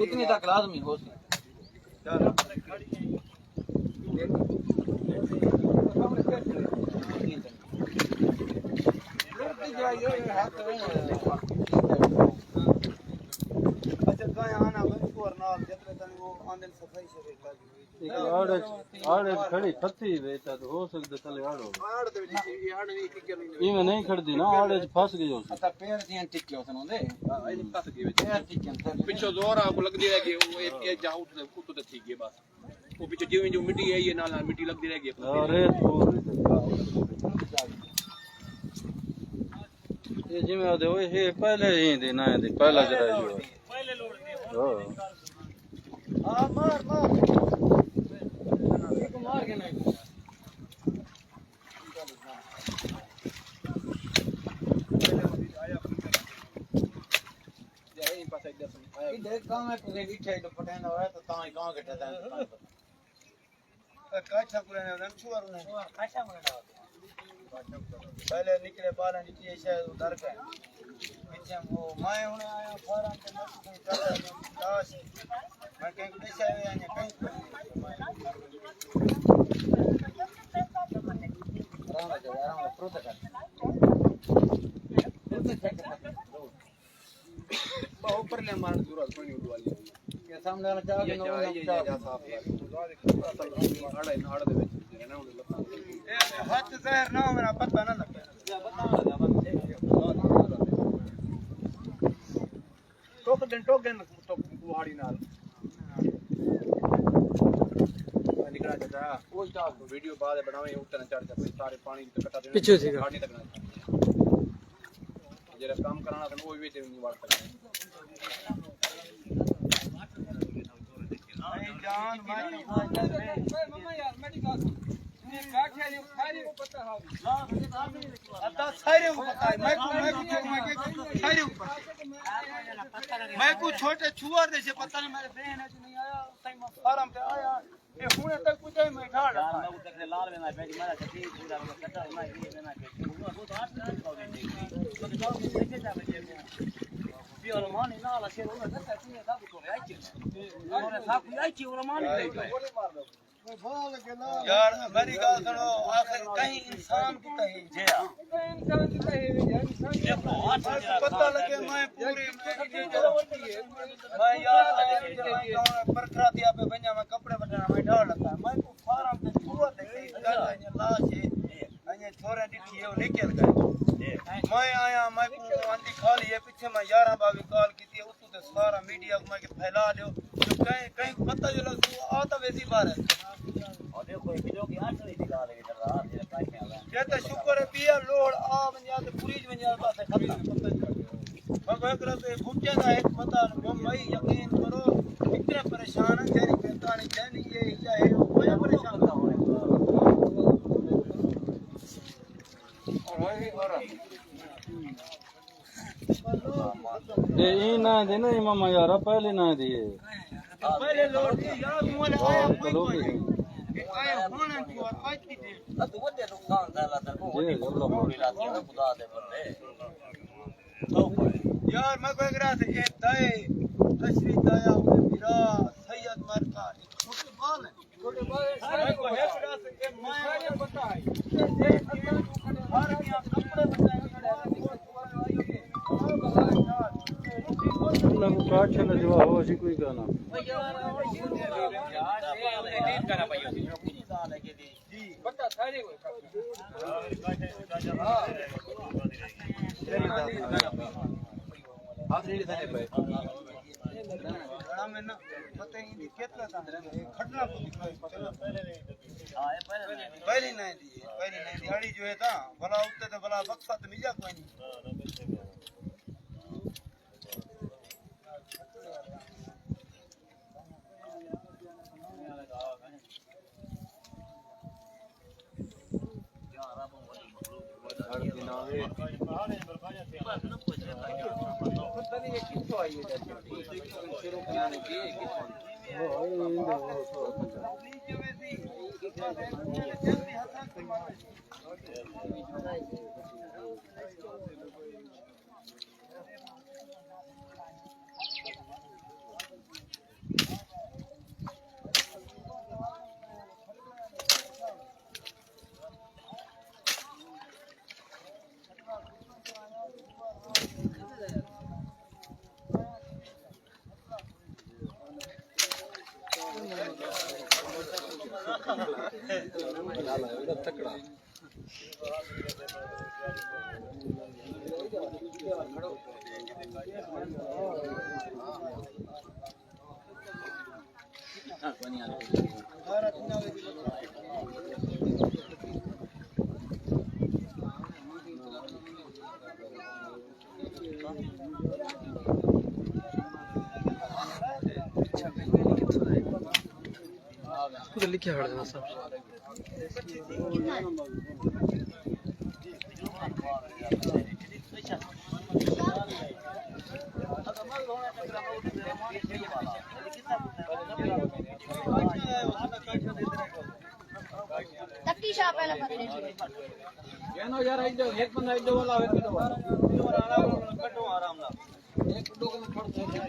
इतने तक लाजमी हो खड़ी फसी बेटा तो हो सकता चले आड़ो इमे नहीं खड़दी ना आड़े फस गई हो अच्छा पैर दियां टिक्के होसन होंदे फस गई पैर टिक्के पिछो जोर आपको लगदी रह गई वो एक जा उठ तो ठीक है बस वो पिछो जीव जो मिट्टी है ये नाल मिट्टी लगदी रह गई अरे ये जिमे आदे वो ये पहले ही देना है पहला जरा जो पहले लोड दे हां मार के नहीं इधर गांव में पूरे बिठे तो पटेन है तो ताई गांव के ठता है काछा पूरे ने छुआर ने काछा पूरे पहले निकले बाला नीचे शायद उधर के पीछे वो मैं हुने आया फारम के मस्त दास मैं कहीं पैसा आया ने कहीं आराम प्रोटोकॉल ऊपर ले मार जरूरत कोई नहीं उड़वा लिया ये सामने वाला चाह के नो जा साफ आड़ा दे विच ना उड़ लता ए हाथ जहर ना मेरा पता ना लगे या बता टोक दिन तो कुहाड़ी नाल निकला जाता वो स्टाफ वीडियो बाद बनावे उठना चढ़ जा सारे पानी इकट्ठा देना पीछे से गाड़ी तक ना जरा काम कराना था वो भी नहीं वाट सकते जान भाई मम्मा यार मेडिकल ये काठिया ने सारे को पता है अता सारे को पता है मैं सारे को पता मैं को छोटे छुआर जैसे पता नहीं मेरे बहन है नहीं आया टाइम फार्म पे आया ये हुने तक कुछ मैं ठाड़ यार मैं तक लाल में बैठ मारा छती पूरा कटा ना ये ना के वो तो 8 साल का हो गई तो जाओ कैसे जा बजे भी और मान ना ला शेर होना करता है सब को आई चीज और सब आई चीज और मान ले यार मेरी बात सुनो आखिर कहीं इंसान की कहीं जया इंसान की कहीं देखो पता लगे मैं पूरी मैं यार परखरा दिया पे बन्या में कपड़े बटना मैं ढाल लेता मैं को फार्म पे छुआ देखी गल है लाश है अने छोरे दिखी है निकल गए मैं आया मैं को आंधी खाली है पीछे मैं 11 बावी कॉल की थी उस तो सारा मीडिया को मैं के फैला दो तो कहीं कहीं पता चला आता वैसी बात है और देखो किलो की 8 नहीं निकाल लेगी रात ये काय में आवा ये तो शुक्र है पिया लोड आ बन जा तो पूरी में जा पास खत्म मैं कोई तरह से भूखे का एक पता बम भाई यकीन करो इतने परेशान है तेरी पेटानी जानी ये क्या है कोई परेशान ना हो ये ना दे ना मामा यार पहले ना दिए पहले लोड यार मोले आया कोई आया होना की और आज की दे तो वो दे नुकसान झाला तर वो मिला दिया खुदा दे बंदे यार मैं कोई करा से एक दाए तशरीफ दाया मेरा सैयद मरका छोटे बाल है मैं को है करा से एक मैं पता है हर क्या कपड़े बनाए ना को काट न जवा हो सी कोई गाना एडिट करना भाई जी बता सारे को हां आखिरी थाने पे में ना पता ही नहीं कितना था खटना को चलो पहले नहीं दी दिहाड़ी जो है था भला उठते तो भला बक्सा तो मिल जा कोई नहीं पता नहीं ये किसको आई है लिखे हड़ सब तक्की शाह पहले पकड़े ಏನೋ ಯಾರ ಇದ್ದು ಹೇಗೆ ಬಂದ ಇದ್ದವಲ್ಲ ಅವಕ್ಕೆ कटो आराम ना एक दो को छोड़ दे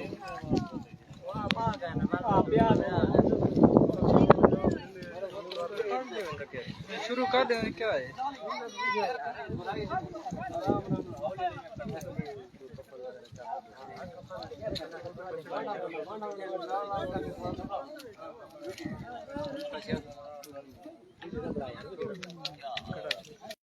शुरू कर दें क्या है